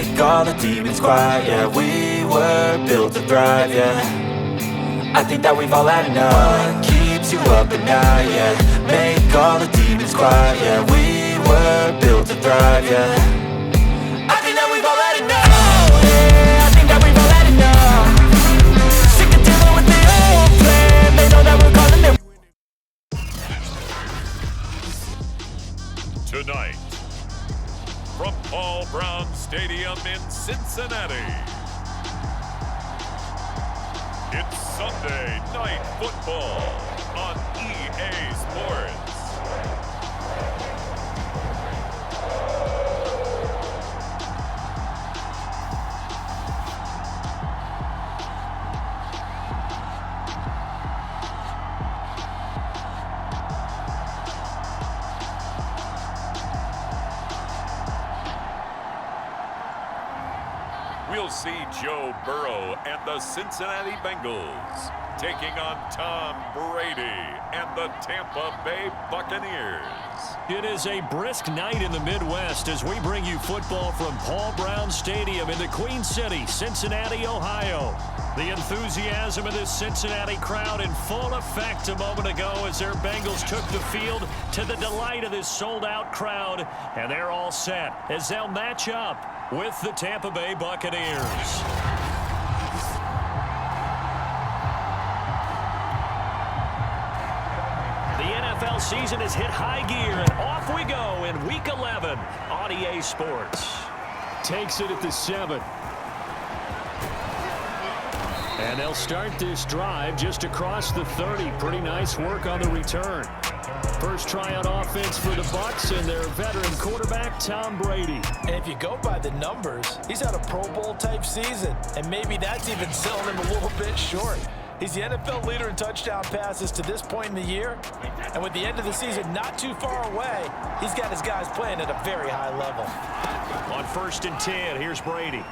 make all the demons quiet. Yeah, we were built to thrive, yeah. I think that we've all had enough. What keeps you up at night, yeah. Make all the demons quiet. Yeah, we were built to thrive, yeah. I think that we've all had enough. Oh, yeah, I think that we've all had enough. Sick of dealing with the old plan. They know that we're calling them. Tonight, from Paul Brown Stadium in Cincinnati, it's Sunday Night Football on EA Sports. We'll see Joe Burrow and the Cincinnati Bengals taking on Tom Brady and the Tampa Bay Buccaneers. It is a brisk night in the Midwest as we bring you football from Paul Brown Stadium in the Queen City, Cincinnati, Ohio. The enthusiasm of this Cincinnati crowd in full effect a moment ago as their Bengals took the field to the delight of this sold-out crowd. And they're all set as they'll match up with the Tampa Bay Buccaneers. The NFL season has hit high gear, and off we go in Week 11 on EA Sports. Takes it at the 7. And they'll start this drive just across the 30. Pretty nice work on the return. First try on offense for the Bucs and their veteran quarterback, Tom Brady. And if you go by the numbers, he's had a Pro Bowl type season, and maybe that's even selling him a little bit short. He's the NFL leader in touchdown passes to this point in the year, and with the end of the season not too far away, he's got his guys playing at a very high level. On 1st and 10, here's Brady.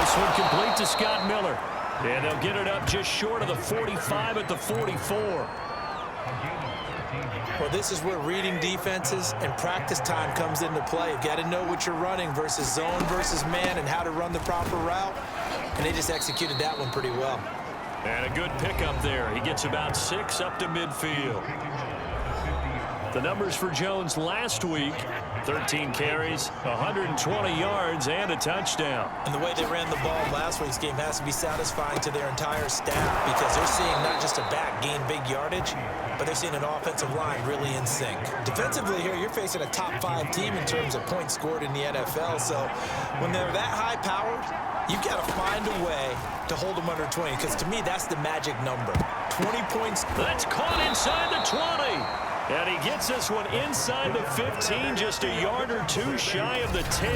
This one complete to Scott Miller. And they'll get it up just short of the 45 at the 44. Well, this is where reading defenses and practice time comes into play. You've got to know what you're running versus zone versus man and how to run the proper route. And they just executed that one pretty well. And a good pickup there. He gets about 6 up to midfield. The numbers for Jones last week, 13 carries, 120 yards, and a touchdown. And the way they ran the ball last week's game has to be satisfying to their entire staff because they're seeing not just a back gain big yardage, but they're seeing an offensive line really in sync. Defensively here, you're facing a top 5 team in terms of points scored in the NFL, so when they're that high-powered, you've got to find a way to hold them under 20 because to me, that's the magic number. 20 points. That's caught inside the 20. And he gets this one inside the 15, just a yard or 2 shy of the 10.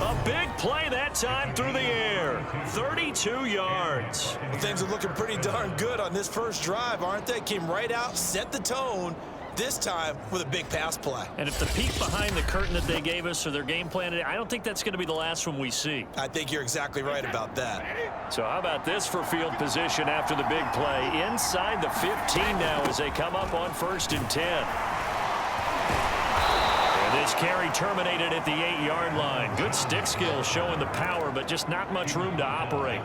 A big play that time through the air. 32 yards. Well, things are looking pretty darn good on this first drive, aren't they? Came right out, set the tone, this time with a big pass play. And if the peek behind the curtain that they gave us or their game plan, I don't think that's going to be the last one we see. I think you're exactly right about that. So how about this for field position after the big play? Inside the 15 now as they come up on 1st and 10. And this carry terminated at the 8-yard line. Good stick skill showing the power, but just not much room to operate.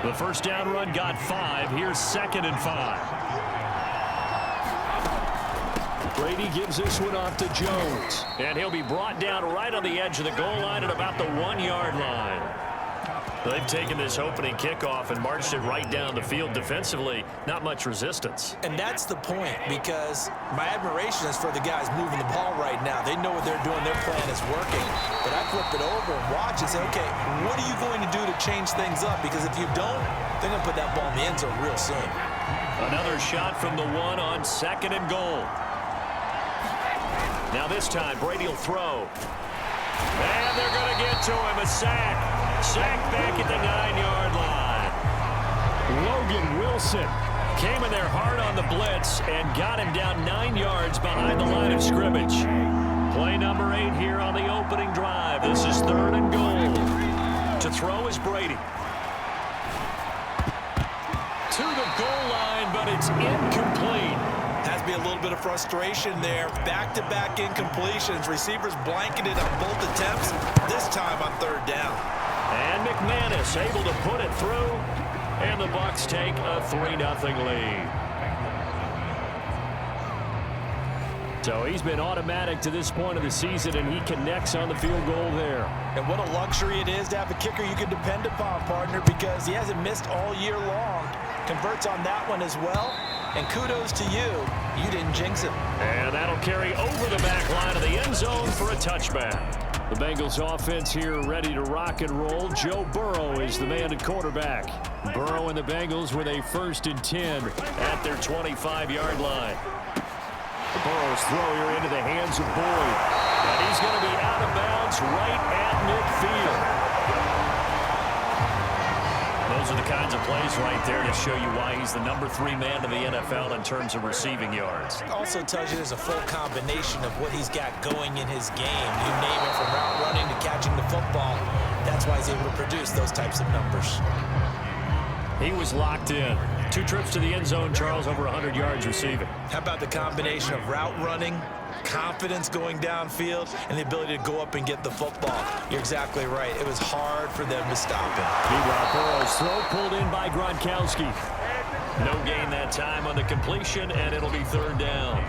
The first down run got 5. Here's 2nd and 5. Brady gives this one off to Jones. And he'll be brought down right on the edge of the goal line at about the 1-yard line. They've taken this opening kickoff and marched it right down the field defensively. Not much resistance. And that's the point, because my admiration is for the guys moving the ball right now. They know what they're doing. Their plan is working. But I flip it over and watch and say, okay, what are you going to do to change things up? Because if you don't, they're going to put that ball in the end zone real soon. Another shot from the 1 on 2nd and goal. Now this time, Brady will throw. And they're going to get to him. A sack. Sack back at the 9-yard line. Logan Wilson came in there hard on the blitz and got him down 9 yards behind the line of scrimmage. Play number 8 here on the opening drive. This is 3rd and goal. To throw is Brady. To the goal line, but it's incomplete. Has to be a little little bit of frustration there. Back-to-back incompletions. Receivers blanketed on both attempts, this time on third down. And McManus able to put it through, and the Bucs take a 3-0 lead. So he's been automatic to this point of the season, and he connects on the field goal there. And what a luxury it is to have a kicker you can depend upon, partner, because he hasn't missed all year long. Converts on that one as well. And kudos to you. You didn't jinx it. And that'll carry over the back line of the end zone for a touchback. The Bengals offense here ready to rock and roll. Joe Burrow is the man at quarterback. Burrow and the Bengals with a 1st and 10 at their 25-yard line. Burrow's throw here into the hands of Boyd. And he's going to be out of bounds right at midfield. Those are the kinds of plays right there to show you why he's the #3 man in the NFL in terms of receiving yards. Also tells you there's a full combination of what he's got going in his game. You name it, from route running to catching the football. That's why he's able to produce those types of numbers. He was locked in. 2 trips to the end zone, Charles, over 100 yards receiving. How about the combination of route running, confidence going downfield, and the ability to go up and get the football? You're exactly right. It was hard for them to stop him. Meanwhile, Burrow's throw pulled in by Gronkowski. No gain that time on the completion, and it'll be 3rd down.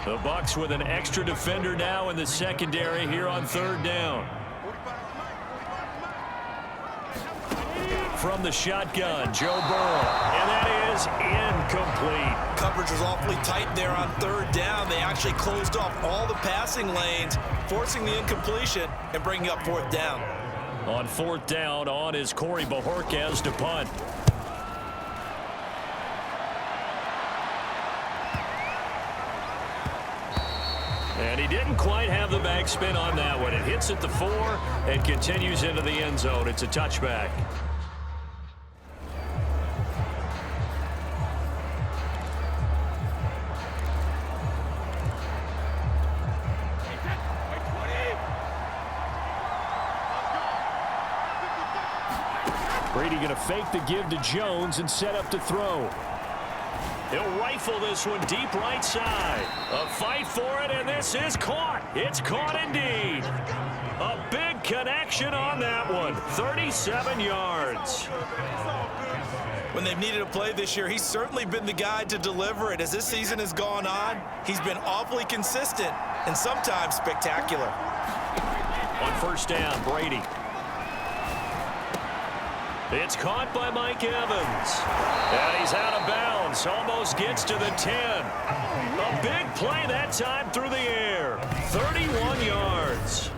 The Bucs with an extra defender now in the secondary here on 3rd down. From the shotgun, Joe Burrow, and that is incomplete. Coverage was awfully tight there on 3rd down. They actually closed off all the passing lanes, forcing the incompletion and bringing up 4th down. On 4th down, on is Corey Bojorquez to punt. And he didn't quite have the backspin on that one. It hits at the 4 and continues into the end zone. It's a touchback. Brady going to fake the give to Jones and set up to throw. He'll rifle this one deep right side. A fight for it, and this is caught. It's caught indeed. A big connection on that one. 37 yards. When they've needed a play this year, he's certainly been the guy to deliver it. As this season has gone on, he's been awfully consistent and sometimes spectacular. On 1st down, Brady. It's caught by Mike Evans. And he's out of bounds. Almost gets to the 10. A big play that time through the air. 31 yards.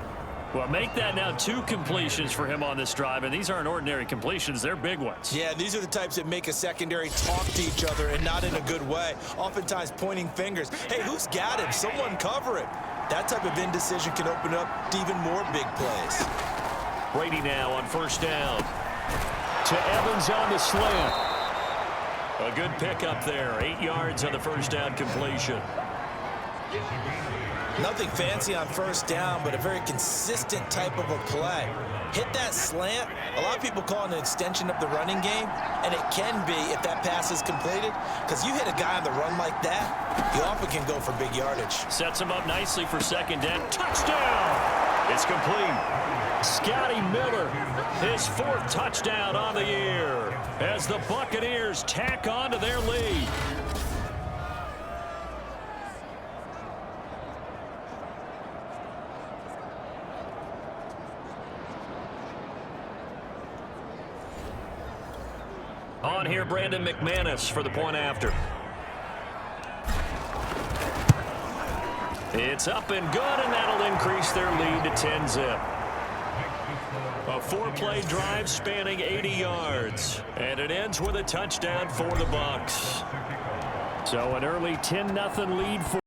Well, make that now 2 completions for him on this drive, and these aren't ordinary completions. They're big ones. Yeah, these are the types that make a secondary talk to each other, and not in a good way. Oftentimes pointing fingers. Hey, who's got him? Someone cover it. That type of indecision can open up to even more big plays. Brady now on 1st down. To Evans on the slant. A good pickup there. 8 yards on the 1st down completion. Nothing fancy on 1st down, but a very consistent type of a play. Hit that slant. A lot of people call it an extension of the running game, and it can be if that pass is completed, because you hit a guy on the run like that, you often can go for big yardage. Sets him up nicely for 2nd down. Touchdown! It's complete. Scotty Miller, his 4th touchdown on the year as the Buccaneers tack on to their lead. On here, Brandon McManus for the point after. It's up and good, and that'll increase their lead to 10-zip. A 4-play drive spanning 80 yards, and it ends with a touchdown for the Bucs. So an early 10-0 lead for